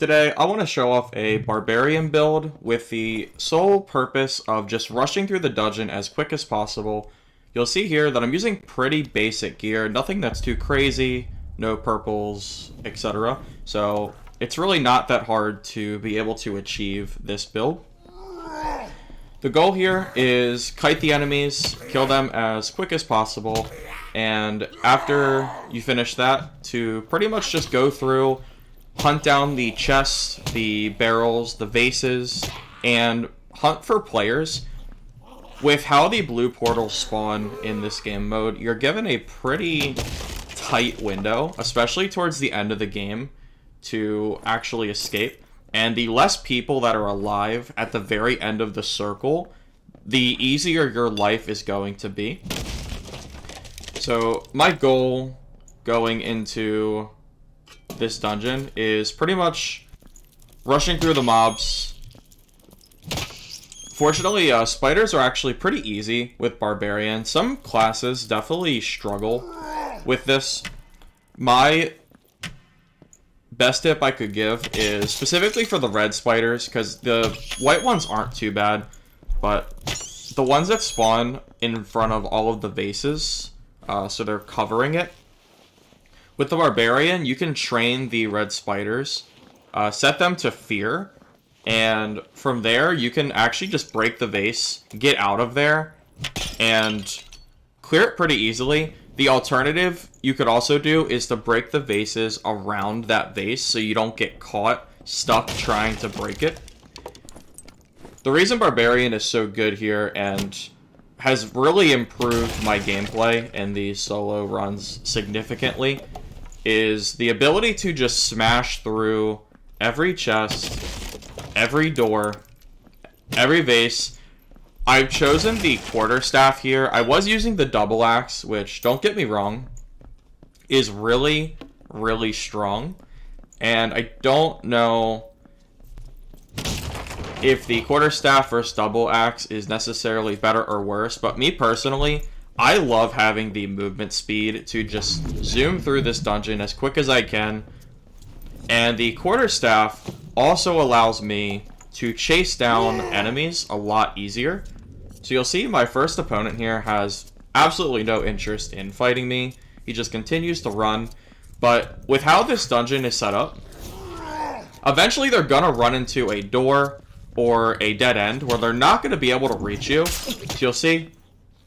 Today, I want to show off a Barbarian build with the sole purpose of just rushing through the dungeon as quick as possible. You'll see here that I'm using pretty basic gear, nothing that's too crazy, no purples, etc. So it's really not that hard to be able to achieve this build. The goal here is kite the enemies, kill them as quick as possible, and after you finish that, to pretty much just go through, hunt down the chests, the barrels, the vases, and hunt for players. With how the blue portals spawn in this game mode, you're given a pretty tight window, especially towards the end of the game, to actually escape. And the less people that are alive at the very end of the circle, the easier your life is going to be. So my goal going into this dungeon is pretty much rushing through the mobs. Fortunately, spiders are actually pretty easy with Barbarian. Some classes definitely struggle with this. My best tip I could give is specifically for the red spiders, because the white ones aren't too bad, but the ones that spawn in front of all of the vases, so they're covering it. With the Barbarian, you can train the red spiders, set them to fear, and from there, you can actually just break the vase, get out of there, and clear it pretty easily. The alternative you could also do is to break the vases around that vase so you don't get caught stuck trying to break it. The reason Barbarian is so good here and has really improved my gameplay in these solo runs significantly is the ability to just smash through every chest, every door, every vase. I've chosen the quarterstaff here. I was using the double axe, which, don't get me wrong, is really, really strong. And I don't know if the quarterstaff versus double axe is necessarily better or worse, but me personally, I love having the movement speed to just zoom through this dungeon as quick as I can. And the quarterstaff also allows me to chase down enemies a lot easier. So you'll see my first opponent here has absolutely no interest in fighting me. He just continues to run. But with how this dungeon is set up, eventually they're gonna run into a door or a dead end where they're not gonna be able to reach you. So you'll see,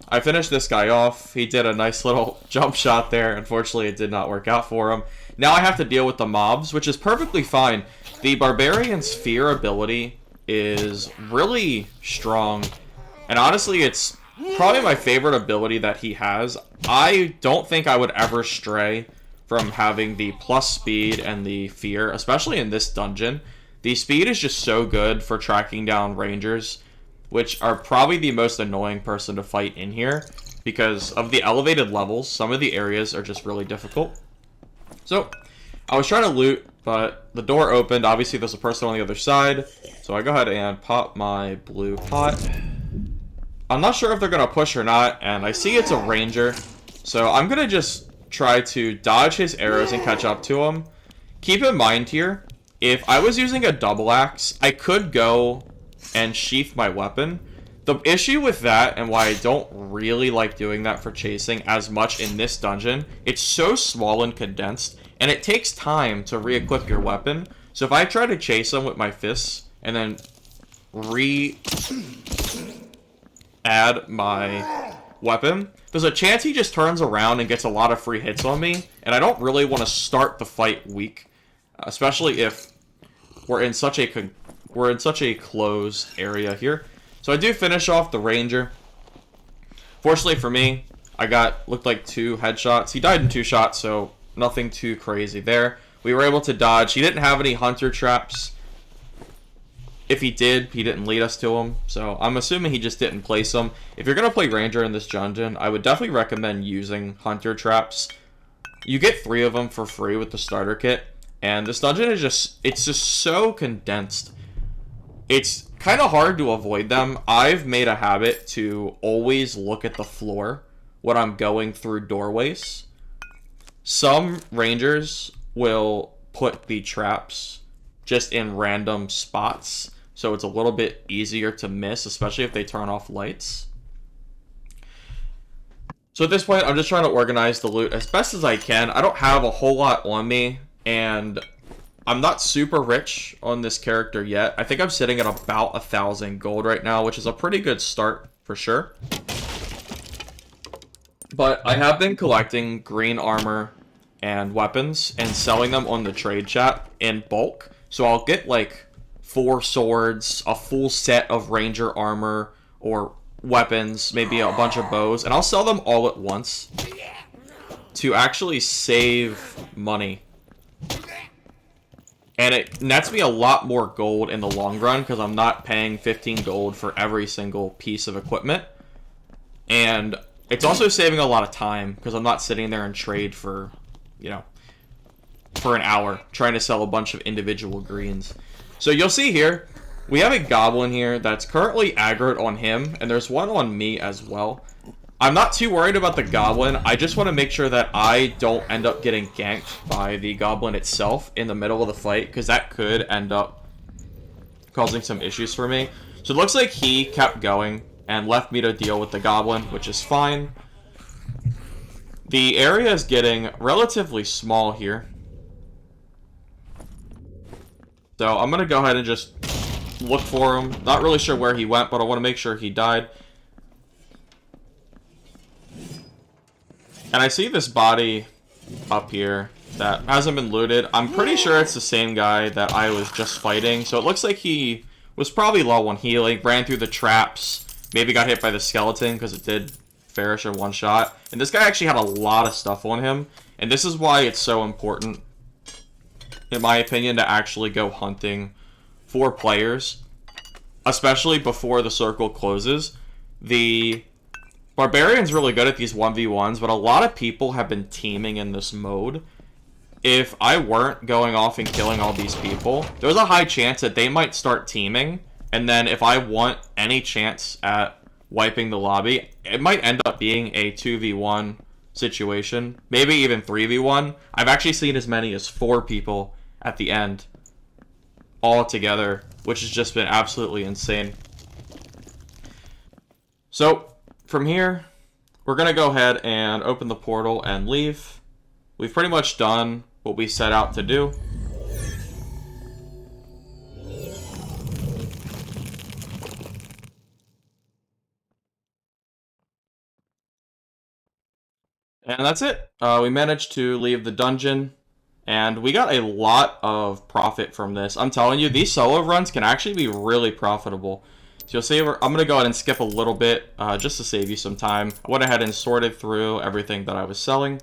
I finished this guy off. He did a nice little jump shot there. Unfortunately, it did not work out for him. Now I have to deal with the mobs, which is perfectly fine. The Barbarian's fear ability is really strong. And honestly, it's probably my favorite ability that he has. I don't think I would ever stray from having the plus speed and the fear, especially in this dungeon. The speed is just so good for tracking down rangers, which are probably the most annoying person to fight in here because of the elevated levels. Some of the areas are just really difficult. So I was trying to loot, but the door opened. Obviously, there's a person on the other side. So I go ahead and pop my blue pot. I'm not sure if they're going to push or not, and I see it's a ranger. So I'm going to just try to dodge his arrows and catch up to him. Keep in mind here, if I was using a double axe, I could go and sheath my weapon. The issue with that, and why I don't really like doing that for chasing as much in this dungeon, it's so small and condensed, and it takes time to re-equip your weapon. So if I try to chase him with my fists, and then add my weapon, there's a chance he just turns around and gets a lot of free hits on me, and I don't really want to start the fight weak, especially if we're in such a closed area here. So I do finish off the ranger. Fortunately for me, looked like 2 headshots. He died in 2 shots, so nothing too crazy there. We were able to dodge. He didn't have any hunter traps. If he did, he didn't lead us to him, so I'm assuming he just didn't place them. If you're going to play ranger in this dungeon, I would definitely recommend using hunter traps. You get 3 of them for free with the starter kit, and this dungeon is it's just so condensed. It's kind of hard to avoid them. I've made a habit to always look at the floor when I'm going through doorways. Some rangers will put the traps just in random spots. So it's a little bit easier to miss, especially if they turn off lights. So at this point, I'm just trying to organize the loot as best as I can. I don't have a whole lot on me, and I'm not super rich on this character yet. I think I'm sitting at about 1,000 gold right now, which is a pretty good start for sure. But I have been collecting green armor and weapons and selling them on the trade chat in bulk. So I'll get like 4 swords, a full set of ranger armor, or weapons, maybe a bunch of bows, and I'll sell them all at once to actually save money. And it nets me a lot more gold in the long run because I'm not paying 15 gold for every single piece of equipment. And it's also saving a lot of time because I'm not sitting there and trade for, you know, for an hour trying to sell a bunch of individual greens. So you'll see here, we have a goblin here that's currently aggroed on him, and there's one on me as well. I'm not too worried about the goblin. I just want to make sure that I don't end up getting ganked by the goblin itself in the middle of the fight, because that could end up causing some issues for me. So it looks like he kept going and left me to deal with the goblin, which is fine. The area is getting relatively small here. So I'm going to go ahead and just look for him. Not really sure where he went, but I want to make sure he died. And I see this body up here that hasn't been looted. I'm pretty sure it's the same guy that I was just fighting. So it looks like he was probably low on healing, ran through the traps, maybe got hit by the skeleton because it did Farish in one shot. And this guy actually had a lot of stuff on him. And this is why it's so important, in my opinion, to actually go hunting for players, especially before the circle closes. The Barbarian's really good at these 1v1s, but a lot of people have been teaming in this mode. If I weren't going off and killing all these people, there's a high chance that they might start teaming, and then if I want any chance at wiping the lobby, it might end up being a 2v1 situation, maybe even 3v1. I've actually seen as many as 4 people at the end all together, which has just been absolutely insane. So from here, we're going to go ahead and open the portal and leave. We've pretty much done what we set out to do. And that's it. We managed to leave the dungeon, and we got a lot of profit from this. I'm telling you, these solo runs can actually be really profitable. So you'll see, I'm going to go ahead and skip a little bit just to save you some time. I went ahead and sorted through everything that I was selling.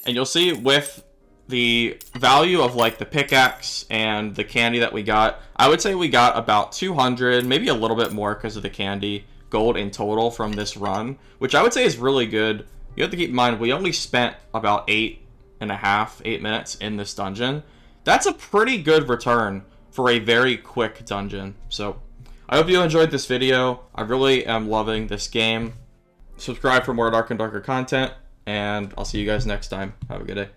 And you'll see with the value of like the pickaxe and the candy that we got, I would say we got about 200, maybe a little bit more because of the candy, gold in total from this run, which I would say is really good. You have to keep in mind, we only spent about 8 minutes in this dungeon. That's a pretty good return for a very quick dungeon. So I hope you enjoyed this video. I really am loving this game. Subscribe for more Dark and Darker content, and I'll see you guys next time. Have a good day.